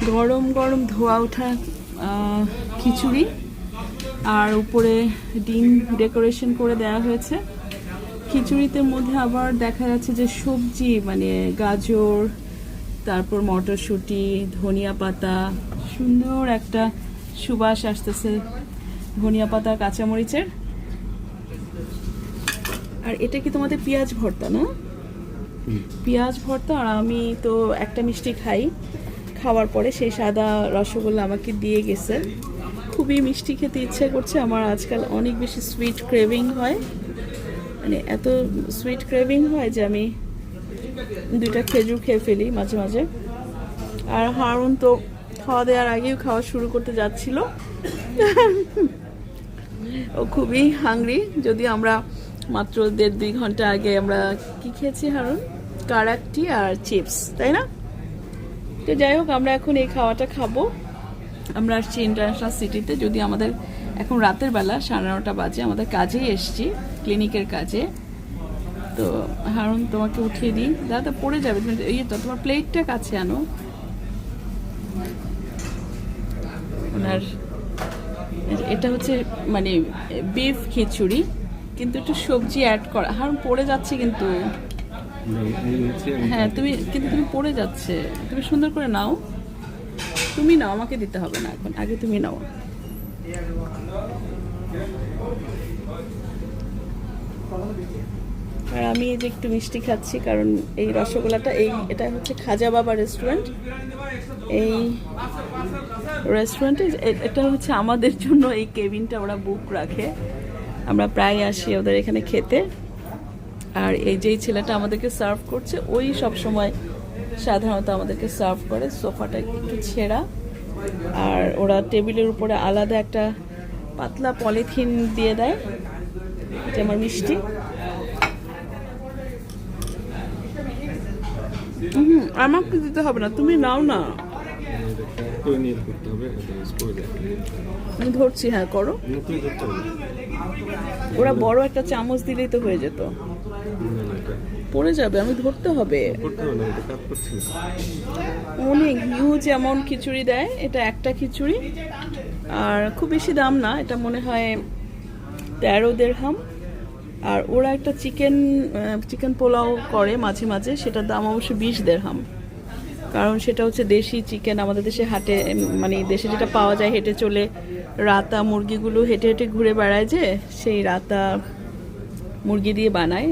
গরম গরম ধোয়া ওঠা খিচুড়ি, আর উপরে ডিম ডেকোরেশন করে দেওয়া হয়েছে। খিচুড়িতে মধ্যে আবার দেখা যাচ্ছে যে সবজি, মানে গাজর, তারপর মটরশুঁটি, ধনিয়া পাতা, সুন্দর একটা সুবাস আসতেছে ধনিয়া পাতা, কাঁচামরিচের। আর এটা কি তোমাদের পেঁয়াজ ভর্তা না? পেঁয়াজ ভর্তা। আর আমি তো একটা মিষ্টি খাই, খাওয়ার পরে সেই সাদা রসগোল্লা আমাকে দিয়ে গেছে। খুবই মিষ্টি খেতে ইচ্ছে করছে আমার আজকাল, অনেক বেশি সুইট ক্রেভিং হয়, মানে এত সুইট ক্রেভিং হয় যে আমি 2টা খেজুর খেয়ে ফেলি মাঝে মাঝে। আর হারুন তো খাওয়া দেওয়ার আগেও খাওয়া শুরু করতে যাচ্ছিল। ও খুবই হাংরি, যদি আমরা মাত্র 1.5-2 ঘন্টা আগে আমরা কি খেয়েছি হারুন? কারাকটি আর চিপস, তাই না? তো যাই হোক, আমরা এখন এই খাওয়াটা খাবো। আমরা আসছি ইন্টারন্যাশনাল সিটিতে, যদি আমাদের এখন রাতের বেলা 9:30 বাজে, আমাদের কাজেই এসছি, ক্লিনিকের কাজে। তো হারুন তোমাকে উঠিয়ে দিই, দাদা পড়ে যাবে, তুমি তো তোমার প্লেটটা কাছে আনো। ওনার এটা হচ্ছে মানে বিফ খিচুড়ি, কিন্তু একটু সবজি অ্যাড করা। হারুন পড়ে যাচ্ছে কিন্তু। হ্যাঁ তুমি পড়ে যাচ্ছে, তুমি সুন্দর করে নাও। তুমি নাও, আমাকে দিতে হবে না এখন, আগে তুমি নাও। আর আমি এই যে একটু মিষ্টি খাচ্ছি, কারণ এই রসগোল্লাটা, এটা হচ্ছে খাজা বাবা রেস্টুরেন্ট। এই রেস্টুরেন্টে এটা হচ্ছে আমাদের জন্য, এই কেবিনটা ওরা বুক রাখে, আমরা প্রায় আসি ওদের এখানে খেতে। আর এই যেই ছেলেটা আমাদেরকে সার্ভ করছে, ওই সব সময় সাধারণত আমাদেরকে সার্ভ করে। সোফাটা একটু ছেঁড়া, আর ওরা টেবিলের উপরে আলাদা একটা পাতলা পলিথিন দিয়ে দেয়। এটা আমার মিষ্টি। আমাকে দিতে হবে না, তুমি নাও না। আমি ধরছি, হ্যাঁ করো। ওরা বড় একটা চামচ দিলেই তো হয়ে যেত। পড়ে যাবে, আমি ধরতে হবে। অনেক হিউজ অ্যামাউন্ট খিচুড়ি দেয়, এটা একটা খিচুড়ি। আর খুব বেশি দাম না, এটা মনে হয় 13 দিরহাম। আর ওরা একটা চিকেন পোলাও করে মাঝে মাঝে, সেটার দাম অবশ্য 20 দিরহাম। কারণ সেটা হচ্ছে দেশি চিকেন, আমাদের দেশে হাটে, মানে দেশে যেটা পাওয়া যায় হেঁটে চলে, রাতা মুরগিগুলো হেঁটে হেঁটে ঘুরে বেড়ায়, যে সেই রাতা মুরগি দিয়ে বানায়।